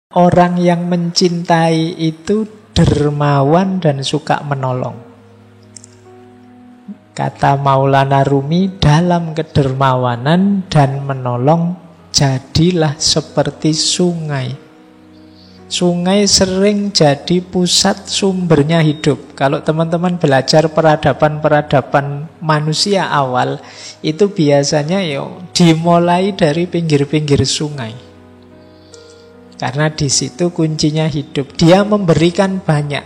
Orang yang mencintai itu dermawan dan suka menolong. Kata Maulana Rumi, dalam kedermawanan dan menolong, jadilah seperti sungai. Sungai sering jadi pusat sumbernya hidup. Kalau teman-teman belajar peradaban-peradaban manusia awal, itu biasanya dimulai dari pinggir-pinggir sungai. Karena di situ kuncinya hidup. Dia memberikan banyak.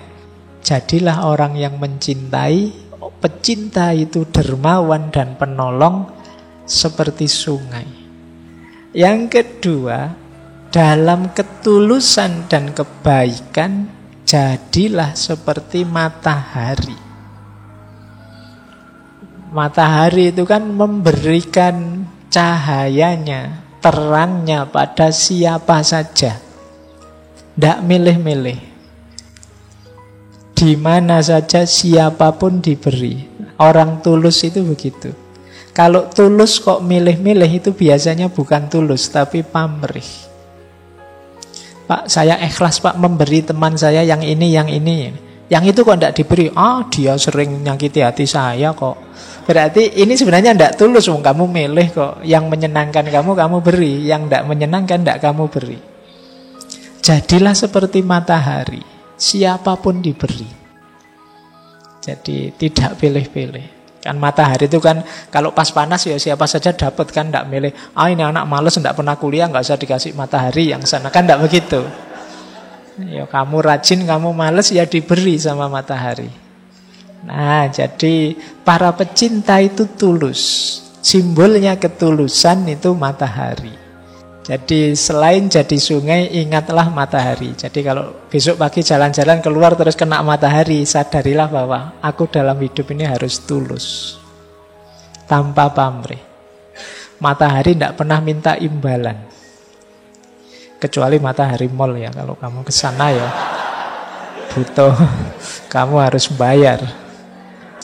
Jadilah orang yang mencintai. Pecinta itu dermawan dan penolong seperti sungai. Yang kedua, dalam ketulusan dan kebaikan, jadilah seperti matahari. Matahari itu kan memberikan cahayanya, terangnya pada siapa saja. Tidak milih-milih. Di mana saja siapapun diberi. Orang tulus itu begitu. Kalau tulus kok milih-milih, itu biasanya bukan tulus, tapi pamrih. Pak, saya ikhlas Pak memberi teman saya yang ini, yang ini. Yang itu kok tidak diberi? Dia sering nyakiti hati saya kok. Berarti ini sebenarnya tidak tulus. Kamu milih kok. Yang menyenangkan kamu beri. Yang tidak menyenangkan tidak kamu beri. Jadilah seperti matahari. Siapapun diberi. Jadi tidak pilih-pilih. Kan matahari itu kan kalau pas panas ya siapa saja dapat, kan tidak milih. Ini anak malas tidak pernah kuliah, nggak usah dikasih matahari yang sana, kan tidak begitu. Ya kamu rajin, kamu malas, ya diberi sama matahari. Nah, jadi para pecinta itu tulus. Simbolnya ketulusan itu matahari. Jadi selain jadi sungai, ingatlah matahari. Jadi kalau besok pagi jalan-jalan keluar terus kena matahari, sadarilah bahwa aku dalam hidup ini harus tulus, tanpa pamrih. Matahari tidak pernah minta imbalan, kecuali matahari mall ya. Kalau kamu ke sana ya butuh, kamu harus bayar.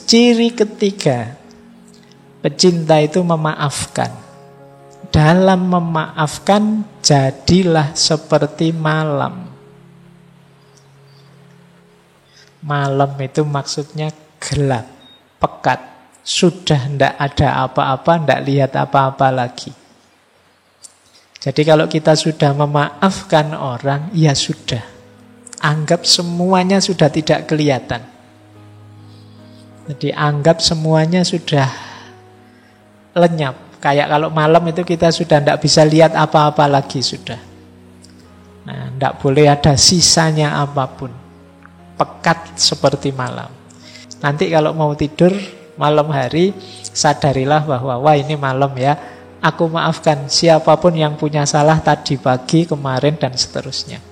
Ciri ketiga, pecinta itu memaafkan. Dalam memaafkan, jadilah seperti malam. Malam itu maksudnya gelap, pekat. Sudah tidak ada apa-apa, tidak lihat apa-apa lagi. Jadi kalau kita sudah memaafkan orang, ya sudah. Anggap semuanya sudah tidak kelihatan. Jadi anggap semuanya sudah lenyap. Kayak kalau malam itu kita sudah tidak bisa lihat apa-apa lagi sudah. Nah, tidak boleh ada sisanya apapun. Pekat seperti malam. Nanti kalau mau tidur malam hari, sadarilah bahwa wah ini malam ya. Aku maafkan siapapun yang punya salah tadi pagi, kemarin, dan seterusnya.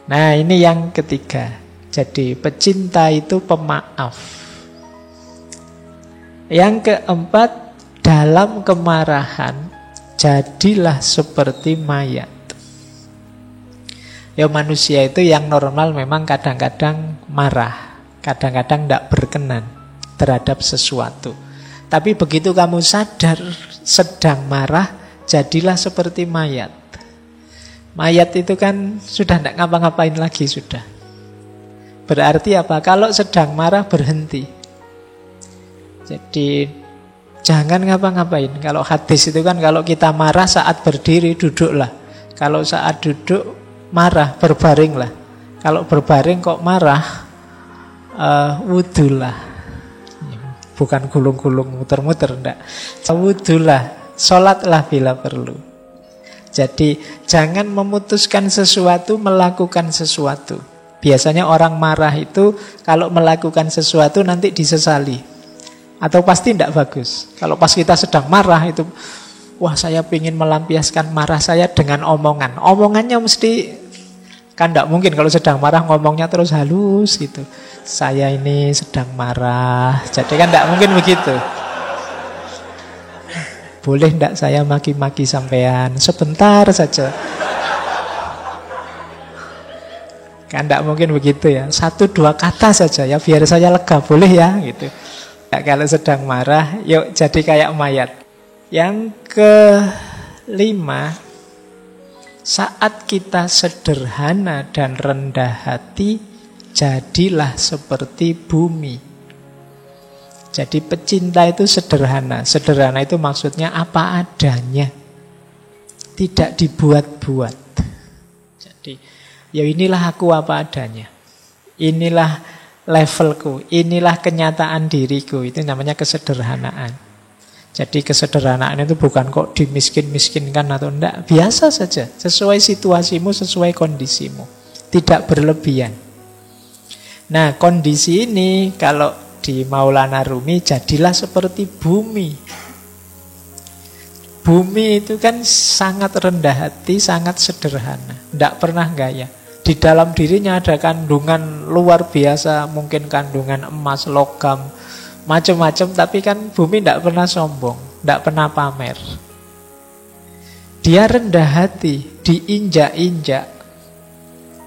Nah, ini yang ketiga. Jadi pecinta itu pemaaf. Yang keempat, dalam kemarahan, jadilah seperti mayat. Ya manusia itu yang normal memang kadang-kadang marah, kadang-kadang tidak berkenan terhadap sesuatu. Tapi begitu kamu sadar sedang marah, jadilah seperti mayat. Mayat itu kan sudah tidak ngapa-ngapain lagi sudah. Berarti apa? Kalau sedang marah berhenti. Jadi jangan ngapa-ngapain. Kalau hadis itu kan kalau kita marah saat berdiri duduklah. Kalau saat duduk marah berbaringlah. Kalau berbaring kok marah wudulah. Bukan gulung-gulung muter-muter, enggak. Wudulah, sholatlah bila perlu. Jadi jangan memutuskan sesuatu, melakukan sesuatu. Biasanya orang marah itu kalau melakukan sesuatu nanti disesali. Atau pasti tidak bagus. Kalau pas kita sedang marah itu, wah saya ingin melampiaskan marah saya dengan omongan. Omongannya mesti, kan tidak mungkin kalau sedang marah ngomongnya terus halus gitu. Saya ini sedang marah. Jadi kan tidak mungkin begitu. Boleh tidak saya maki-maki sampean sebentar saja. Kan tidak mungkin begitu ya. 1-2 kata saja ya, biar saya lega, boleh ya gitu. Kalau sedang marah, yuk jadi kayak mayat. Yang kelima, Saat kita sederhana dan rendah hati, jadilah seperti bumi. Jadi pecinta itu sederhana. Sederhana itu maksudnya apa adanya, tidak dibuat-buat. Jadi ya inilah aku apa adanya, inilah levelku, inilah kenyataan diriku. Itu namanya kesederhanaan. Jadi kesederhanaan itu bukan kok dimiskin-miskinkan atau enggak. Biasa saja, sesuai situasimu, sesuai kondisimu. Tidak berlebihan. Nah, kondisi ini kalau di Maulana Rumi, jadilah seperti bumi. Bumi itu kan sangat rendah hati, sangat sederhana. Tidak pernah gaya. Di dalam dirinya ada kandungan luar biasa, mungkin kandungan emas, logam, macam-macam, tapi kan bumi tidak pernah sombong, tidak pernah pamer. Dia rendah hati, diinjak-injak.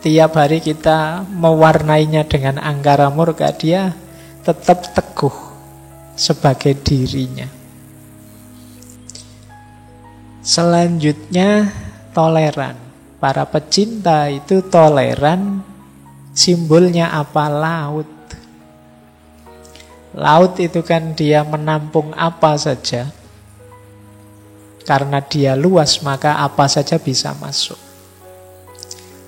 Tiap hari kita mewarnainya dengan angkara murka, dia tetap teguh sebagai dirinya. Selanjutnya toleran. Para pecinta itu toleran. Simbolnya apa? Laut. Laut itu kan dia menampung apa saja. Karena dia luas, maka apa saja bisa masuk.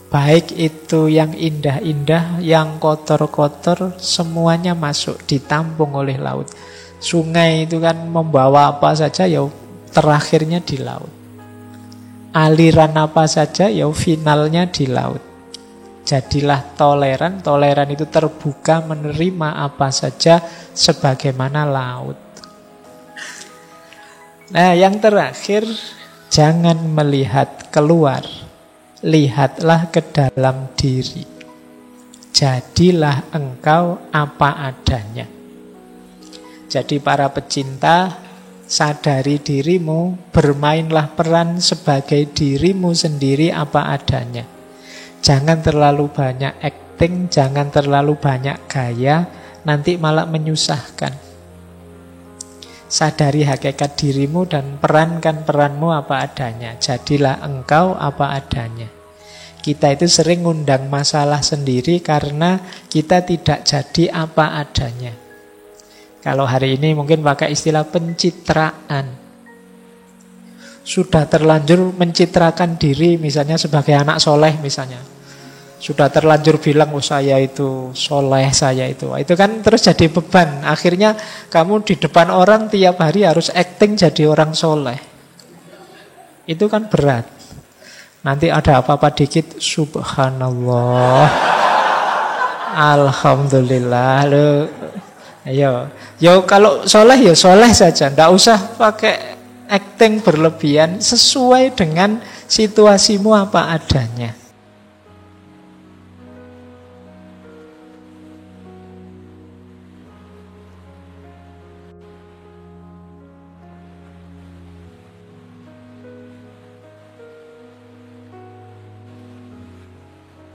Baik itu yang indah-indah, yang kotor-kotor, semuanya masuk, ditampung oleh laut. Sungai itu kan membawa apa saja, ya terakhirnya di laut. Aliran apa saja, ya finalnya di laut. Jadilah toleran. Toleran itu terbuka menerima apa saja sebagaimana laut. Nah, yang terakhir, jangan melihat keluar. Lihatlah ke dalam diri. Jadilah engkau apa adanya. Jadi para pecinta, sadari dirimu, bermainlah peran sebagai dirimu sendiri apa adanya. Jangan terlalu banyak acting, jangan terlalu banyak gaya, nanti malah menyusahkan. Sadari hakikat dirimu dan perankan peranmu apa adanya. Jadilah engkau apa adanya. Kita itu sering ngundang masalah sendiri karena kita tidak jadi apa adanya. Kalau hari ini mungkin pakai istilah pencitraan. Sudah terlanjur mencitrakan diri misalnya sebagai anak soleh misalnya. Sudah terlanjur bilang, oh saya itu soleh, saya itu. Itu kan terus jadi beban. Akhirnya kamu di depan orang tiap hari harus acting jadi orang soleh. Itu kan berat. Nanti ada apa-apa dikit, subhanallah, alhamdulillah. Ayo, kalau soleh ya soleh saja. Nggak usah pakai acting berlebihan, sesuai dengan situasimu apa adanya.